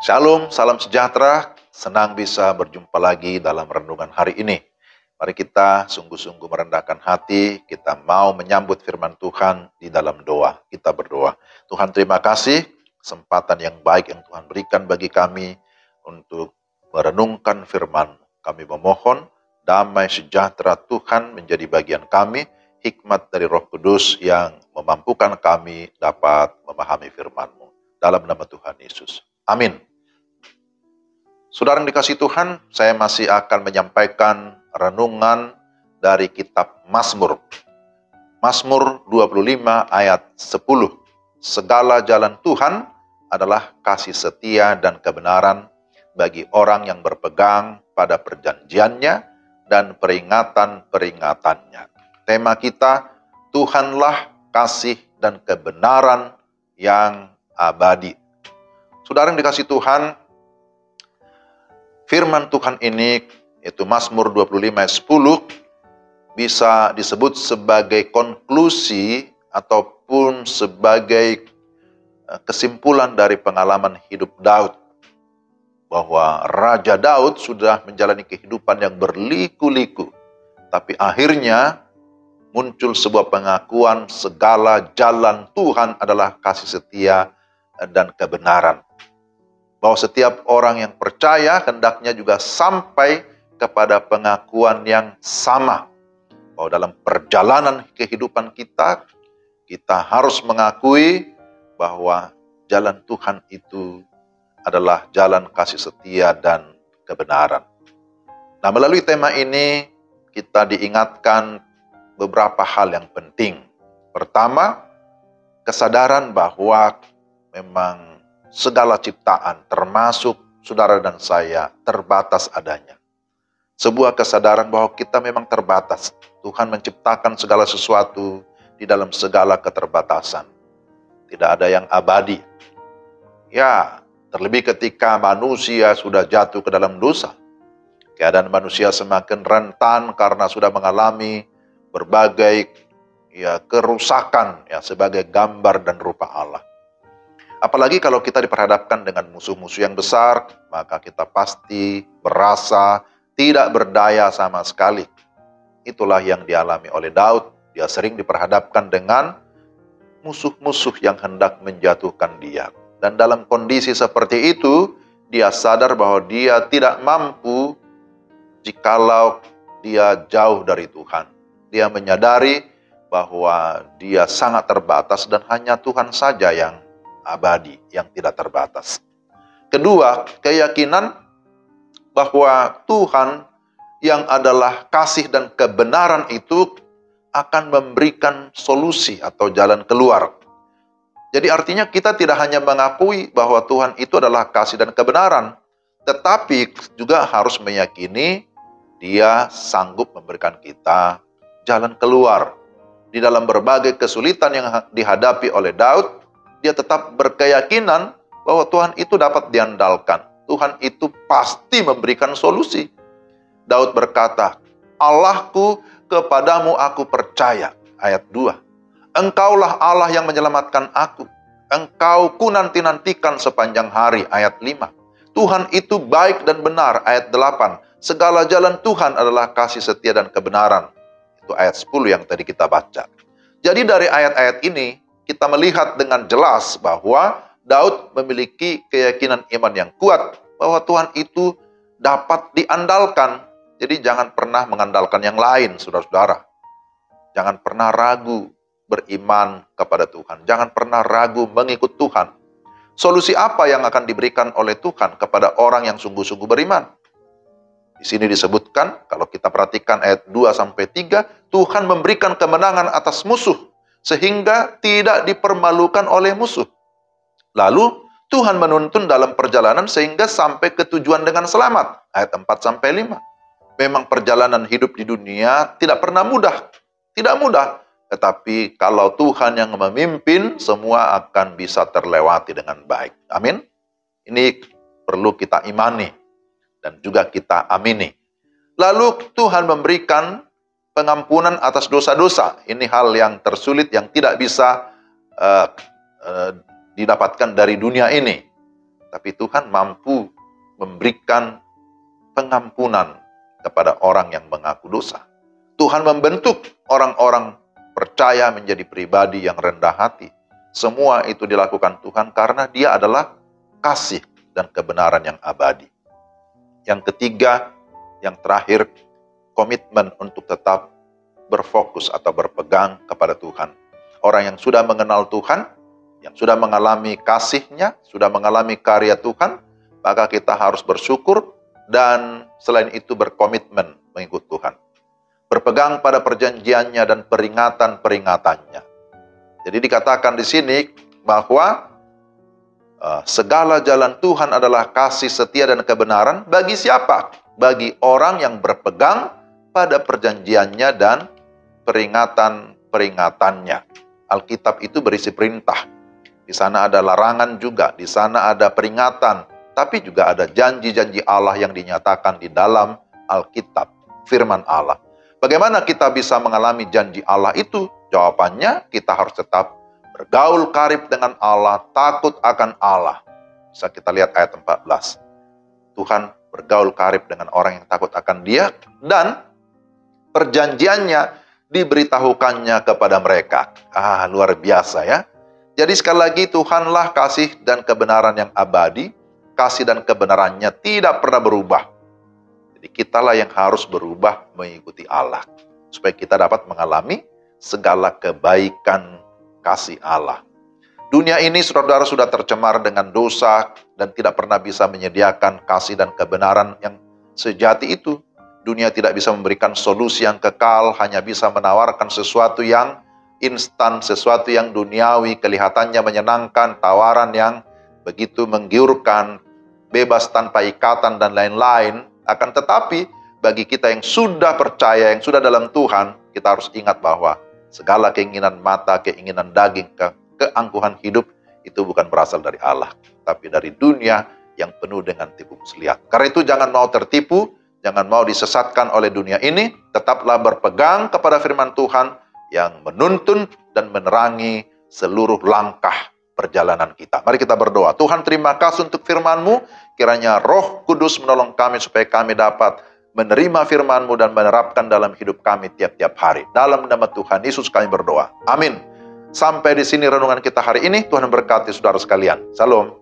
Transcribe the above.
Shalom, salam sejahtera. Senang bisa berjumpa lagi dalam renungan hari ini. Mari kita sungguh-sungguh merendahkan hati. Kita mau menyambut firman Tuhan di dalam doa. Kita berdoa. Tuhan, terima kasih kesempatan yang baik yang Tuhan berikan bagi kami untuk merenungkan firman. Kami memohon damai sejahtera Tuhan menjadi bagian kami. Hikmat dari Roh Kudus yang memampukan kami dapat memahami firman-Mu. Dalam nama Tuhan Yesus. Amin. Saudara yang dikasihi Tuhan, saya masih akan menyampaikan renungan dari kitab Mazmur. Mazmur 25 ayat 10. Segala jalan Tuhan adalah kasih setia dan kebenaran bagi orang yang berpegang pada perjanjiannya dan peringatan-peringatannya. Tema kita, Tuhanlah kasih dan kebenaran yang abadi. Saudara yang dikasihi Tuhan, firman Tuhan ini, yaitu Mazmur 25 ayat 10, bisa disebut sebagai konklusi ataupun sebagai kesimpulan dari pengalaman hidup Daud. Bahwa Raja Daud sudah menjalani kehidupan yang berliku-liku. Tapi akhirnya muncul sebuah pengakuan segala jalan Tuhan adalah kasih setia dan kebenaran. Bahwa setiap orang yang percaya hendaknya juga sampai kepada pengakuan yang sama. Bahwa dalam perjalanan kehidupan kita, kita harus mengakui bahwa jalan Tuhan itu adalah jalan kasih setia dan kebenaran. Nah, melalui tema ini kita diingatkan beberapa hal yang penting. Pertama, kesadaran bahwa memang segala ciptaan, termasuk saudara dan saya, terbatas adanya. Sebuah kesadaran bahwa kita memang terbatas. Tuhan menciptakan segala sesuatu di dalam segala keterbatasan. Tidak ada yang abadi. Ya, terlebih ketika manusia sudah jatuh ke dalam dosa. Keadaan manusia semakin rentan karena sudah mengalami berbagai kerusakan sebagai gambar dan rupa Allah. Apalagi kalau kita diperhadapkan dengan musuh-musuh yang besar, maka kita pasti merasa tidak berdaya sama sekali. Itulah yang dialami oleh Daud. Dia sering diperhadapkan dengan musuh-musuh yang hendak menjatuhkan dia. Dan dalam kondisi seperti itu, dia sadar bahwa dia tidak mampu jikalau dia jauh dari Tuhan. Dia menyadari bahwa dia sangat terbatas dan hanya Tuhan saja yang abadi, yang tidak terbatas. Kedua, keyakinan bahwa Tuhan yang adalah kasih dan kebenaran itu akan memberikan solusi atau jalan keluar. Jadi artinya kita tidak hanya mengakui bahwa Tuhan itu adalah kasih dan kebenaran, tetapi juga harus meyakini Dia sanggup memberikan kita jalan keluar. Di dalam berbagai kesulitan yang dihadapi oleh Daud, dia tetap berkeyakinan bahwa Tuhan itu dapat diandalkan. Tuhan itu pasti memberikan solusi. Daud berkata, Allahku, kepadamu aku percaya. Ayat 2. Engkaulah Allah yang menyelamatkan aku. Engkau ku nanti-nantikan sepanjang hari. Ayat 5. Tuhan itu baik dan benar. Ayat 8. Segala jalan Tuhan adalah kasih setia dan kebenaran. Itu ayat 10 yang tadi kita baca. Jadi dari ayat-ayat ini, kita melihat dengan jelas bahwa Daud memiliki keyakinan iman yang kuat bahwa Tuhan itu dapat diandalkan. Jadi jangan pernah mengandalkan yang lain, saudara-saudara. Jangan pernah ragu beriman kepada Tuhan. Jangan pernah ragu mengikut Tuhan. Solusi apa yang akan diberikan oleh Tuhan kepada orang yang sungguh-sungguh beriman? Di sini disebutkan, kalau kita perhatikan ayat 2-3, Tuhan memberikan kemenangan atas musuh, sehingga tidak dipermalukan oleh musuh. Lalu Tuhan menuntun dalam perjalanan sehingga sampai ke tujuan dengan selamat. Ayat 4-5. Memang perjalanan hidup di dunia tidak pernah mudah. Tidak mudah. Tetapi kalau Tuhan yang memimpin, semua akan bisa terlewati dengan baik. Amin. Ini perlu kita imani dan juga kita amini. Lalu Tuhan memberikan pengampunan atas dosa-dosa. Ini hal yang tersulit yang tidak bisa didapatkan dari dunia ini. tapi Tuhan mampu memberikan pengampunan kepada orang yang mengaku dosa. Tuhan membentuk orang-orang percaya menjadi pribadi yang rendah hati. Semua itu dilakukan Tuhan karena Dia adalah kasih dan kebenaran yang abadi. Yang ketiga, yang terakhir, komitmen untuk tetap berfokus atau berpegang kepada Tuhan. Orang yang sudah mengenal Tuhan, yang sudah mengalami kasih-Nya, sudah mengalami karya Tuhan, maka kita harus bersyukur dan selain itu berkomitmen mengikut Tuhan. Berpegang pada perjanjiannya dan peringatan-peringatannya. Jadi dikatakan di sini bahwa segala jalan Tuhan adalah kasih, setia, dan kebenaran bagi siapa? Bagi orang yang berpegang pada perjanjiannya dan peringatan-peringatannya. Alkitab itu berisi perintah. Di sana ada larangan juga, di sana ada peringatan, tapi juga ada janji-janji Allah yang dinyatakan di dalam Alkitab, firman Allah. Bagaimana kita bisa mengalami janji Allah itu? Jawabannya, kita harus tetap bergaul karib dengan Allah, takut akan Allah. Bisa kita lihat ayat 14. Tuhan bergaul karib dengan orang yang takut akan Dia, dan perjanjiannya diberitahukannya kepada mereka. Luar biasa ya. Jadi sekali lagi, Tuhanlah kasih dan kebenaran yang abadi. Kasih dan kebenarannya tidak pernah berubah. Jadi kitalah yang harus berubah mengikuti Allah, supaya kita dapat mengalami segala kebaikan kasih Allah. Dunia ini, saudara-saudara, sudah tercemar dengan dosa dan tidak pernah bisa menyediakan kasih dan kebenaran yang sejati itu. Dunia tidak bisa memberikan solusi yang kekal, hanya bisa menawarkan sesuatu yang instan, sesuatu yang duniawi, kelihatannya menyenangkan, tawaran yang begitu menggiurkan, bebas tanpa ikatan dan lain-lain. Akan tetapi, bagi kita yang sudah percaya, yang sudah dalam Tuhan, kita harus ingat bahwa segala keinginan mata, keinginan daging, keangkuhan hidup, itu bukan berasal dari Allah, tapi dari dunia yang penuh dengan tipu muslihat. Karena itu jangan mau tertipu, jangan mau disesatkan oleh dunia ini, tetaplah berpegang kepada firman Tuhan yang menuntun dan menerangi seluruh langkah perjalanan kita. Mari kita berdoa. Tuhan, terima kasih untuk firman-Mu, kiranya Roh Kudus menolong kami supaya kami dapat menerima firman-Mu dan menerapkan dalam hidup kami tiap-tiap hari. Dalam nama Tuhan Yesus kami berdoa. Amin. Sampai di sini renungan kita hari ini. Tuhan berkati saudara sekalian. Salam.